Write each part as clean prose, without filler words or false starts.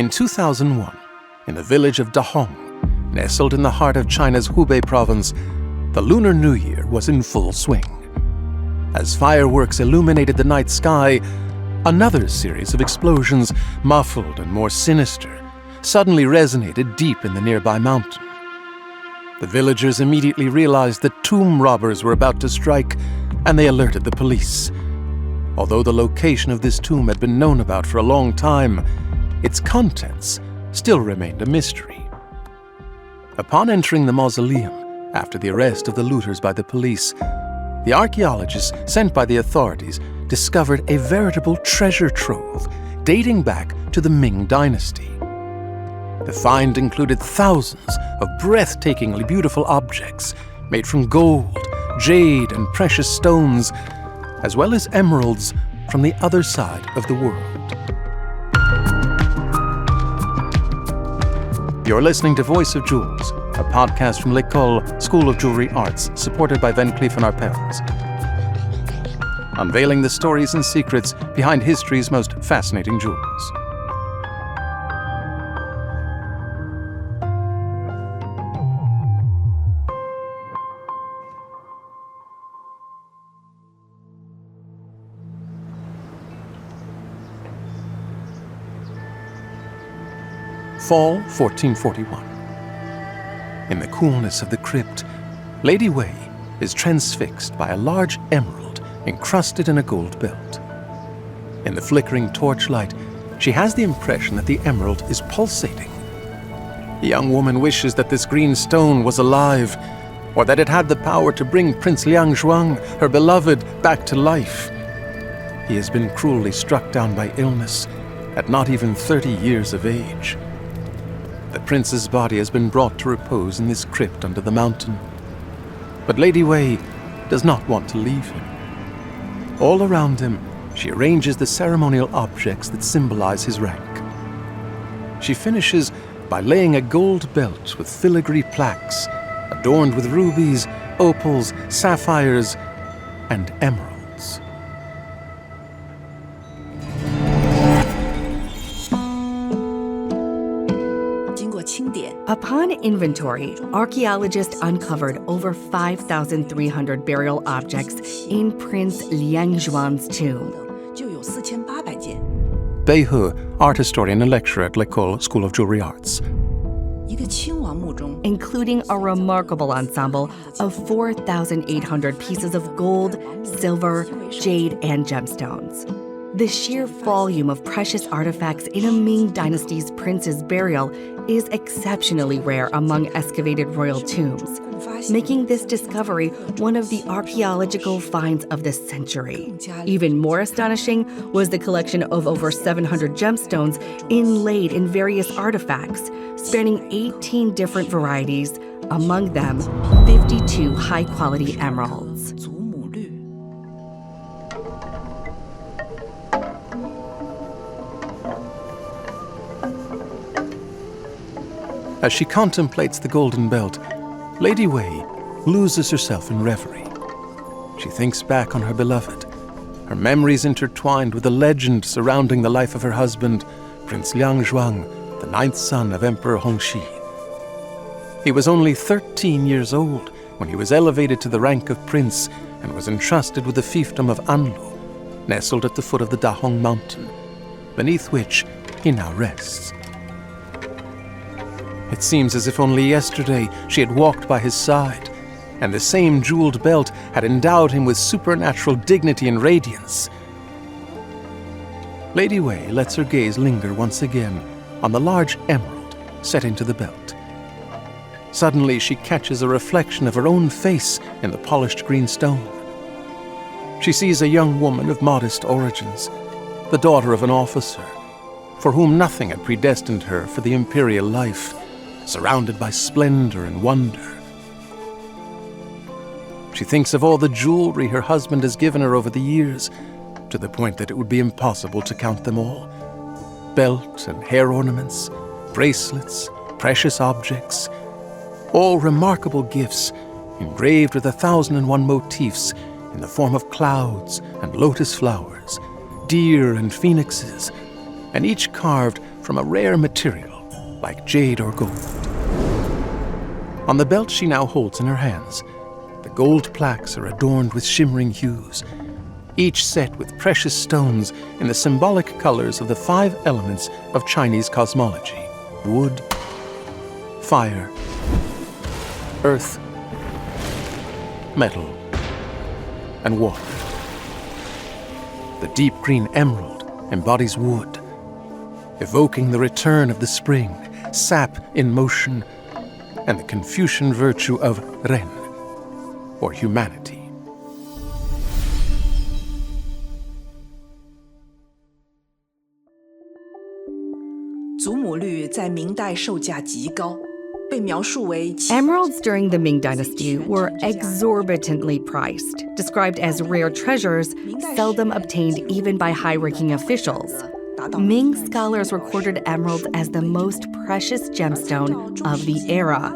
In 2001, in the village of Dahong, nestled in the heart of China's Hubei province, the Lunar New Year was in full swing. As fireworks illuminated the night sky, another series of explosions, muffled and more sinister, suddenly resonated deep in the nearby mountain. The villagers immediately realized that tomb robbers were about to strike, and they alerted the police. Although the location of this tomb had been known about for a long time, its contents still remained a mystery. Upon entering the mausoleum, after the arrest of the looters by the police, the archaeologists sent by the authorities discovered a veritable treasure trove dating back to the Ming Dynasty. The find included thousands of breathtakingly beautiful objects made from gold, jade, and precious stones, as well as emeralds from the other side of the world. You're listening to Voice of Jewels, a podcast from L'École, School of Jewelry Arts, supported by Cleef Arpels. Unveiling the stories and secrets behind history's most fascinating jewels. Fall 1441. In the coolness of the crypt, Lady Wei is transfixed by a large emerald encrusted in a gold belt. In the flickering torchlight, she has the impression that the emerald is pulsating. The young woman wishes that this green stone was alive, or that it had the power to bring Prince Liangzhuang, her beloved, back to life. He has been cruelly struck down by illness at not even 30 years of age. The prince's body has been brought to repose in this crypt under the mountain. But Lady Wei does not want to leave him. All around him, she arranges the ceremonial objects that symbolize his rank. She finishes by laying a gold belt with filigree plaques, adorned with rubies, opals, sapphires, and emeralds. Upon inventory, archaeologists uncovered over 5,300 burial objects in Prince Liangzhuang's tomb. Bei He, art historian and lecturer at L'École, School of Jewelry Arts. Including a remarkable ensemble of 4,800 pieces of gold, silver, jade, and gemstones. The sheer volume of precious artifacts in a Ming Dynasty's prince's burial is exceptionally rare among excavated royal tombs, making this discovery one of the archaeological finds of the century. Even more astonishing was the collection of over 700 gemstones inlaid in various artifacts, spanning 18 different varieties, among them 52 high-quality emeralds. As she contemplates the golden belt, Lady Wei loses herself in reverie. She thinks back on her beloved, her memories intertwined with the legend surrounding the life of her husband, Prince Liangzhuang, the 9th son of Emperor Hongxi. He was only 13 years old when he was elevated to the rank of prince and was entrusted with the fiefdom of Anlu, nestled at the foot of the Dahong mountain, beneath which he now rests. It seems as if only yesterday she had walked by his side, and the same jeweled belt had endowed him with supernatural dignity and radiance. Lady Wei lets her gaze linger once again on the large emerald set into the belt. Suddenly she catches a reflection of her own face in the polished green stone. She sees a young woman of modest origins, the daughter of an officer, for whom nothing had predestined her for the imperial life, surrounded by splendor and wonder. She thinks of all the jewelry her husband has given her over the years, to the point that it would be impossible to count them all. Belt and hair ornaments, bracelets, precious objects, all remarkable gifts engraved with 1,001 motifs in the form of clouds and lotus flowers, deer and phoenixes, and each carved from a rare material like jade or gold. On the belt she now holds in her hands, the gold plaques are adorned with shimmering hues, each set with precious stones in the symbolic colors of the 5 elements of Chinese cosmology: wood, fire, earth, metal, and water. The deep green emerald embodies wood, evoking the return of the spring, sap in motion, and the Confucian virtue of Ren, or humanity. 祖母绿在明代售价极高，被描述为 Emeralds during the Ming Dynasty were exorbitantly priced, described as rare treasures seldom obtained even by high-ranking officials. Ming scholars recorded emeralds as the most precious gemstone of the era,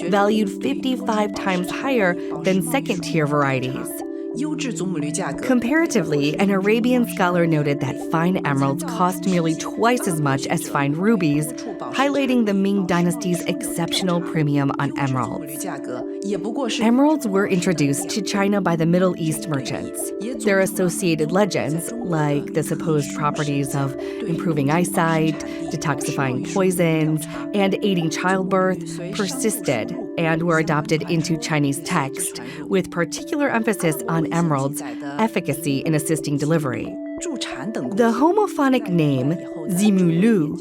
valued 55 times higher than second-tier varieties. 优质祖母绿价格 Comparatively, an Arabian scholar noted that fine emeralds cost nearly twice as much as fine rubies, highlighting the Ming Dynasty's exceptional premium on 优质祖母 emeralds. 绿价格也不过是 Emeralds were introduced to China by the Middle East merchants. Their associated legends, like the supposed properties of improving eyesight, detoxifying poisons, and aiding childbirth, persisted and were adopted into Chinese text, with particular emphasis on emeralds' efficacy in assisting delivery. 助产等 The homophonic name Zimulu,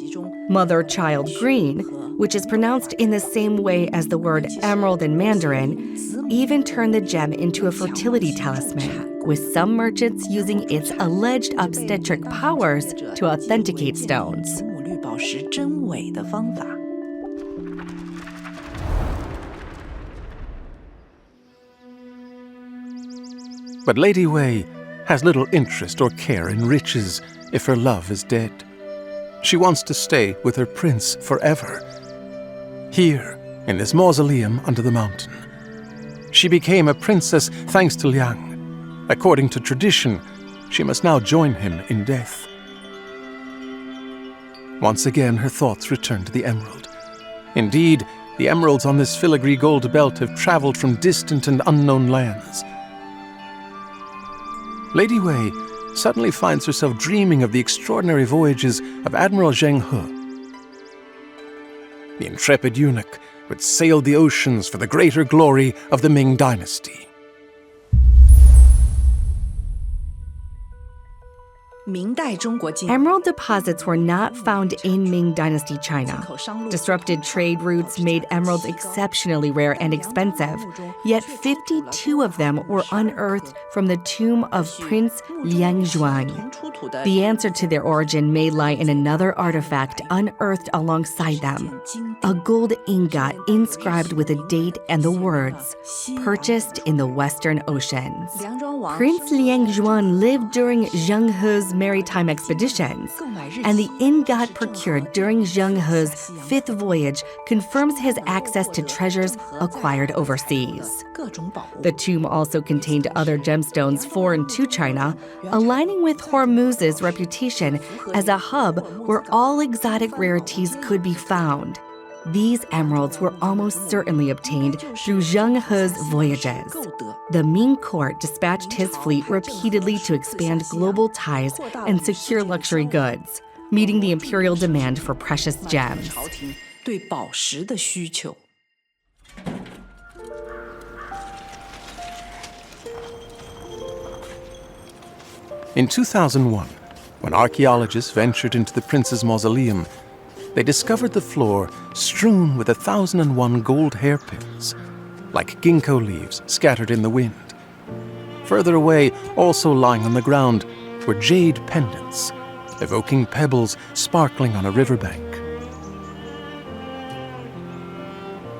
mother-child green, which is pronounced in the same way as the word emerald in Mandarin, even turned the gem into a fertility talisman, with some merchants using its alleged obstetric powers to authenticate stones. 祖母绿宝石真伪的方法。 But Lady Wei has little interest or care in riches if her love is dead. She wants to stay with her prince forever. Here, in this mausoleum under the mountain, she became a princess thanks to Liang. According to tradition, she must now join him in death. Once again, her thoughts return to the emerald. Indeed, the emeralds on this filigree gold belt have traveled from distant and unknown lands. Lady Wei suddenly finds herself dreaming of the extraordinary voyages of Admiral Zheng He, the intrepid eunuch who had sailed the oceans for the greater glory of the Ming Dynasty. 明代中国境 Emerald deposits were not found in Ming Dynasty China. 口商路 Disrupted trade routes made emeralds exceptionally rare and expensive, yet 52 of them were unearthed from the tomb of Prince Liangzhuang. 出土的 The answer to their origin may lie in another artifact unearthed alongside them, a gold ingot inscribed with a date and the words, purchased in the Western Oceans. 梁庄王 Prince Liangzhuang lived during Zheng He's maritime expeditions, and the ingot procured during Zheng He's 5th voyage confirms his access to treasures acquired overseas. 各种宝物 The tomb also contained other gemstones foreign to China, aligning with Hormuz's reputation as a hub where all exotic rarities could be found. These emeralds were almost certainly obtained through Zheng He's voyages. 购得 The Ming court dispatched his fleet repeatedly to expand global ties and secure luxury goods, meeting the imperial demand for precious gems. 朝廷对宝石的需求。 In 2001, when archaeologists ventured into the prince's mausoleum, they discovered the floor strewn with 1,001 gold hairpins, like ginkgo leaves scattered in the wind. Further away, also lying on the ground, were jade pendants, evoking pebbles sparkling on a riverbank.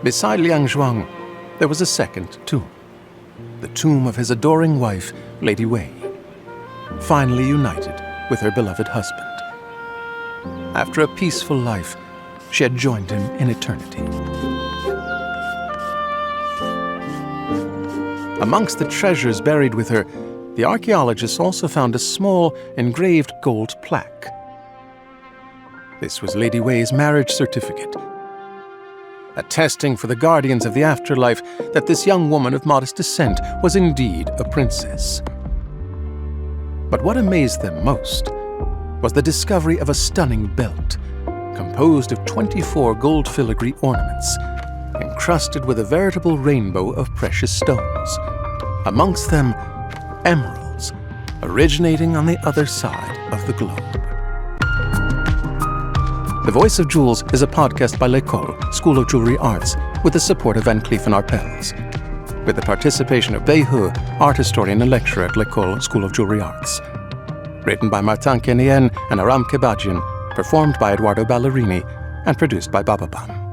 Beside Liangzhuang, there was a second tomb, the tomb of his adoring wife, Lady Wei, finally united with her beloved husband. After a peaceful life, she had joined him in eternity. Amongst the treasures buried with her, the archaeologists also found a small engraved gold plaque. This was Lady Wei's marriage certificate, attesting for the guardians of the afterlife that this young woman of modest descent was indeed a princess. But what amazed them most was the discovery of a stunning belt, composed of 24 gold filigree ornaments, encrusted with a veritable rainbow of precious stones, amongst them emeralds, originating on the other side of the globe. The Voice of Jewels is a podcast by L'École, School of Jewelry Arts, with the support of Cleef Arpels, with the participation of Bei He, art historian and lecturer at L'École, School of Jewelry Arts. Written by Quenehen and Aram Kebabdjian, performed by Edoardo Ballerini, and produced by Bababam.